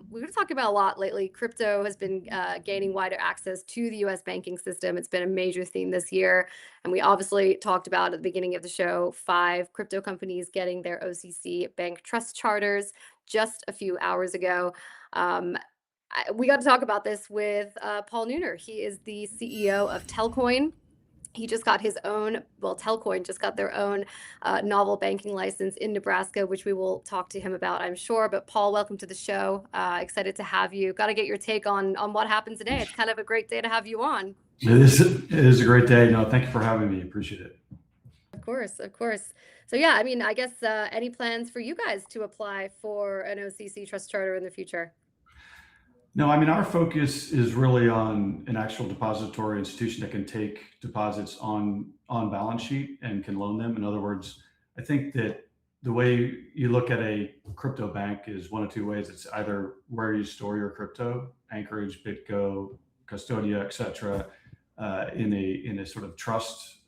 We're going to talk about a lot lately. Crypto has been gaining wider access to the U.S. banking system. It's been a major theme this year. And we obviously talked about at the beginning of the show, 5 crypto companies getting their OCC bank trust charters just a few hours ago. We got to talk about this with Paul Neuner. He is the CEO of Telcoin. He just got Telcoin just got their own novel banking license in Nebraska, which we will talk to him about, I'm sure. But Paul, welcome to the show. Excited to have you. Got to get your take on what happened today. It's kind of a great day to have you on. It is a great day. No, thank you for having me. Appreciate it. Of course, of course. So yeah, I mean, I guess any plans for you guys to apply for an OCC trust charter in the future? No, I mean, our focus is really on an actual depository institution that can take deposits on balance sheet and can loan them. In other words, I think that the way you look at a crypto bank is one of two ways. It's either where you store your crypto, Anchorage, BitGo, Custodia, et cetera, in a sort of trust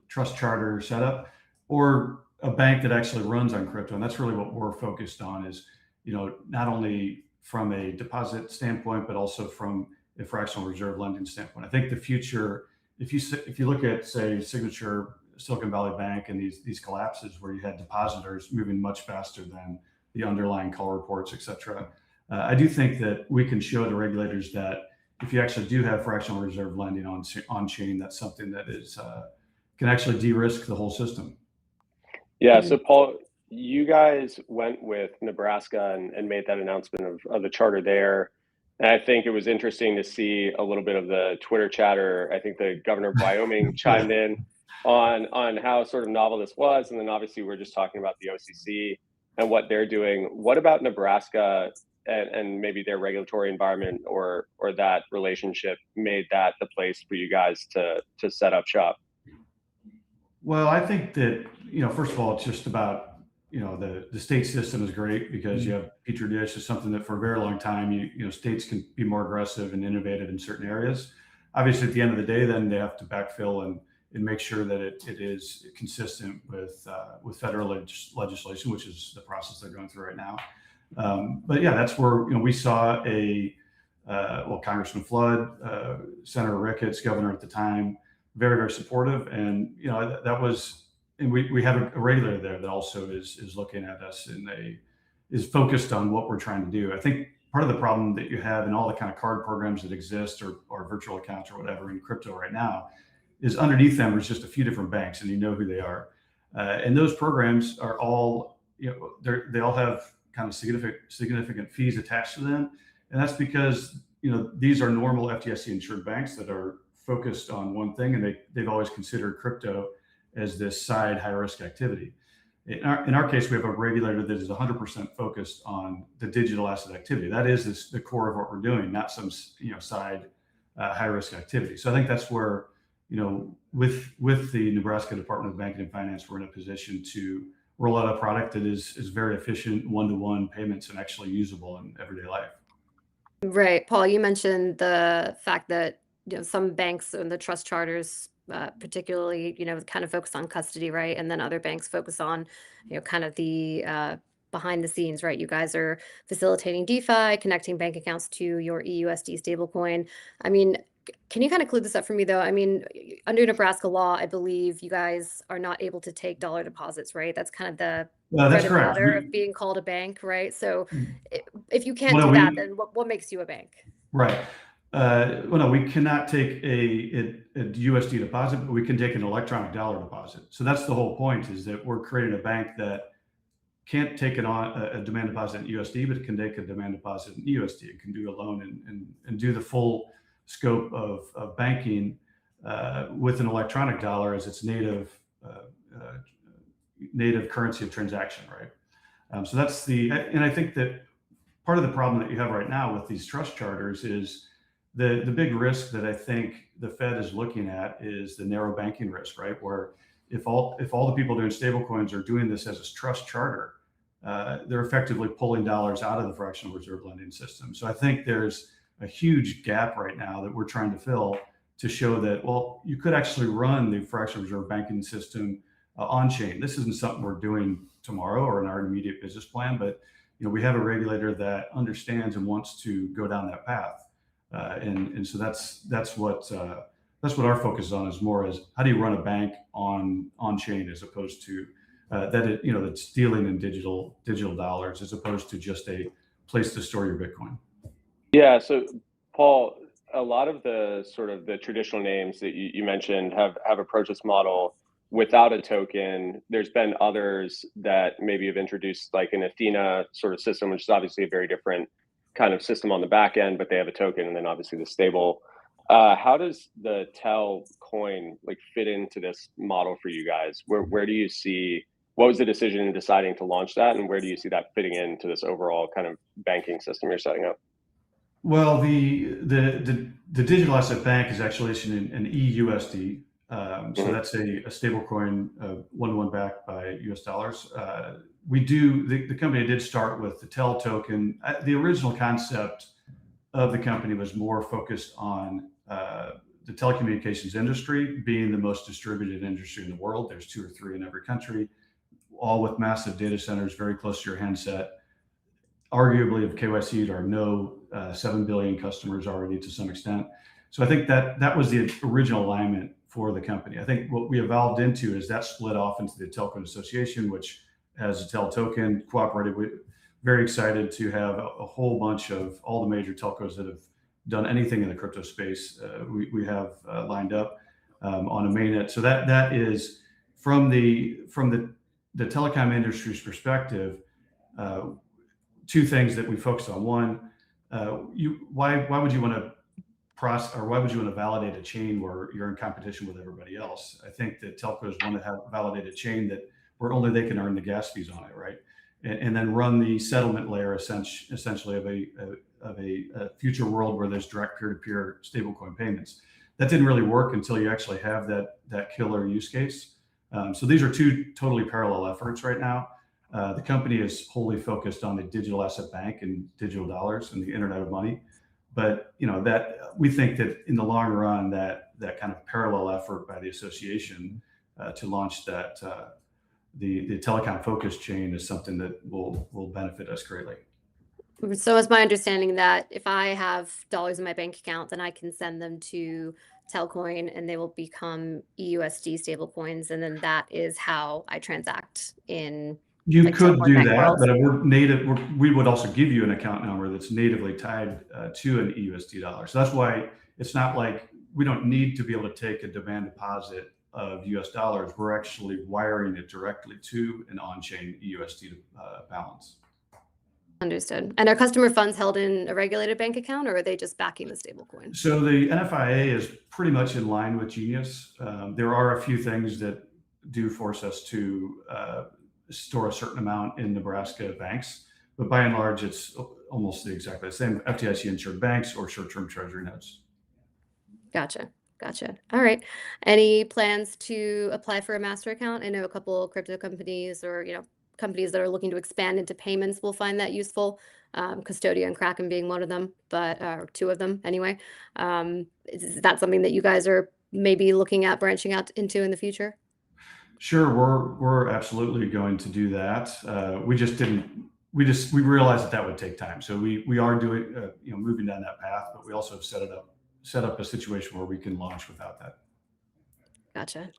charter setup, or a bank that actually runs on crypto. And that's really what we're focused on, is, not only from a deposit standpoint, but also from a fractional reserve lending standpoint. I think the future, if you look at, say, Signature, Silicon Valley Bank, and these collapses where you had depositors moving much faster than the underlying call reports, et cetera, I do think that we can show the regulators that if you actually do have fractional reserve lending on chain, that's something that is can actually de-risk the whole system. Yeah. So Paul, you guys went with Nebraska and made that announcement of the charter there. And I think it was interesting to see a little bit of the Twitter chatter. I think the governor of Wyoming chimed in on how sort of novel this was. And then obviously we're just talking about the OCC and what they're doing. What about Nebraska and maybe their regulatory environment or that relationship made that the place for you guys to set up shop? Well, I think that, first of all, it's just about, the state system is great because you have petri dish is something that for a very long time, states can be more aggressive and innovative in certain areas. Obviously, at the end of the day, then they have to backfill and make sure that it is consistent with federal legislation, which is the process they're going through right now. But yeah, that's where, we saw Congressman Flood, Senator Ricketts, governor at the time, very, very supportive. And, that was, and we have a regulator there that also is looking at us and is focused on what we're trying to do. I think part of the problem that you have in all the kind of card programs that exist or virtual accounts or whatever in crypto right now is underneath them there's just a few different banks and you know who they are. And those programs are all, they all have kind of significant fees attached to them. And that's because, these are normal FDIC insured banks that are focused on one thing, and they've always considered crypto as this side high risk activity. In our case, we have a regulator that is 100% focused on the digital asset activity. That is the core of what we're doing, not some side high risk activity. So I think that's where with the Nebraska Department of Banking and Finance, we're in a position to roll out a product that is very efficient, one-to-one payments and actually usable in everyday life. Right. Paul, you mentioned the fact that some banks and the trust charters particularly, kind of focus on custody, right? And then other banks focus on, kind of the behind the scenes, right? You guys are facilitating DeFi, connecting bank accounts to your EUSD stablecoin. I mean, can you kind of clue this up for me though? I mean, under Nebraska law, I believe you guys are not able to take dollar deposits, right? That's kind of the that's bread and correct. butter of being called a bank, right? So if you can't Well, do no, that, then what makes you a bank? Right. Well, no, we cannot take a USD deposit, but we can take an electronic dollar deposit. So that's the whole point, is that we're creating a bank that can't take a demand deposit in USD, but it can take a demand deposit in USD. It can do a loan and do the full scope of banking with an electronic dollar as its native currency of transaction, right? So that's and I think that part of the problem that you have right now with these trust charters is the big risk that I think the Fed is looking at is the narrow banking risk, right? Where if all the people doing stablecoins are doing this as a trust charter, they're effectively pulling dollars out of the fractional reserve lending system. So I think there's a huge gap right now that we're trying to fill to show that, well, you could actually run the fractional reserve banking system on chain. This isn't something we're doing tomorrow or in our immediate business plan, but we have a regulator that understands and wants to go down that path. And so that's what our focus is on, is more as how do you run a bank on chain as opposed to that's dealing in digital dollars as opposed to just a place to store your Bitcoin. Yeah. So Paul, a lot of the sort of the traditional names that you mentioned have approached this model without a token. There's been others that maybe have introduced like an Athena sort of system, which is obviously a very different kind of system on the back end, but they have a token and then obviously the stable. How does the Telcoin fit into this model for you guys? Where do you see, what was the decision in deciding to launch that, and where do you see that fitting into this overall kind of banking system you're setting up? Well, the digital asset bank is actually issued in EUSD. So that's a stable coin, one-to-one backed by US dollars. The company did start with the TEL token. The original concept of the company was more focused on the telecommunications industry being the most distributed industry in the world. There's 2 or 3 in every country, all with massive data centers very close to your handset. Arguably, if KYC'd or no 7 billion customers already to some extent. So I think that was the original alignment for the company. I think what we evolved into is that split off into the Telcoin Association, which has a TEL token, cooperated with. Very excited to have a whole bunch of all the major telcos that have done anything in the crypto space. We have lined up on a mainnet. So that is from the telecom industry's perspective. Two things that we focus on. One, why would you want to why would you want to validate a chain where you're in competition with everybody else? I think that telcos want to have validate a chain that where only they can earn the gas fees on it, right? And then run the settlement layer essentially of a future world where there's direct peer-to-peer stablecoin payments. That didn't really work until you actually have that killer use case. So these are two totally parallel efforts right now. The company is wholly focused on the digital asset bank and digital dollars and the internet of money. But that we think that in the long run, that kind of parallel effort by the association to launch that the telecom focus chain is something that will benefit us greatly. So it's my understanding that if I have dollars in my bank account, then I can send them to Telcoin and they will become EUSD stablecoins, and then that is how I transact in. You like could Telcoin do Bank that, World. but we would also give you an account number that's natively tied to an EUSD dollar. So that's why it's not like we don't need to be able to take a demand deposit of US dollars. We're actually wiring it directly to an on-chain EUSD balance. Understood. And are customer funds held in a regulated bank account, or are they just backing the stablecoin? So the NFIA is pretty much in line with Genius. There are a few things that do force us to store a certain amount in Nebraska banks, but by and large, it's almost exactly the same FDIC insured banks or short-term treasury notes. Gotcha. All right. Any plans to apply for a master account? I know a couple of crypto companies or companies that are looking to expand into payments will find that useful. Custodia and Kraken being one of them, but or two of them anyway. Is that something that you guys are maybe looking at branching out into in the future? Sure, we're absolutely going to do that. We realized that would take time, so we are doing moving down that path, but we also have set up a situation where we can launch without that. Gotcha.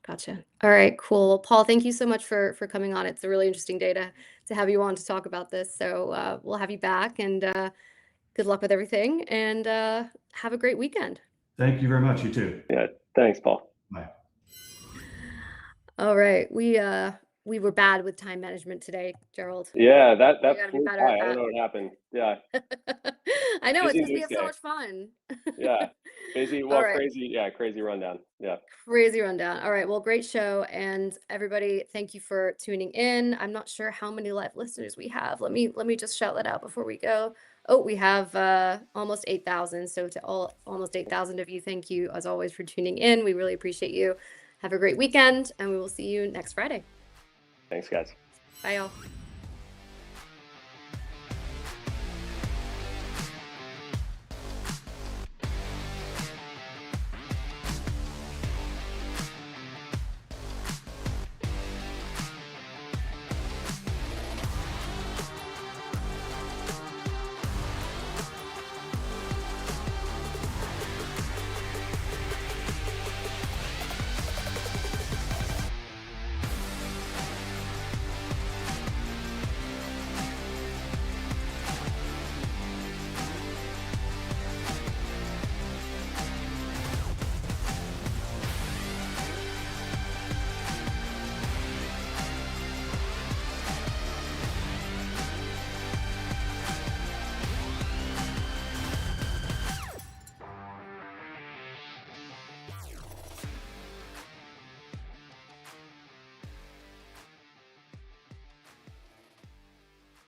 All right, cool. Paul, thank you so much for coming on. It's a really interesting day to have you on to talk about this. So we'll have you back, and good luck with everything, and have a great weekend. Thank you very much. You too. Yeah, thanks, Paul. Bye. All right, we were bad with time management today, Gerald. Yeah, that gotta be flew better by. at I don't that. know what happened. Yeah, I know, it's busy because we news have so day. much fun. Yeah, busy. All Well, right. crazy rundown. Yeah. Crazy rundown. All right, well, great show, and everybody, thank you for tuning in. I'm not sure how many live listeners we have. Let me just shout that out before we go. Oh, we have almost 8,000. So to almost 8,000 of you, thank you as always for tuning in. We really appreciate you. Have a great weekend, and we will see you next Friday. Thanks, guys. Bye, y'all.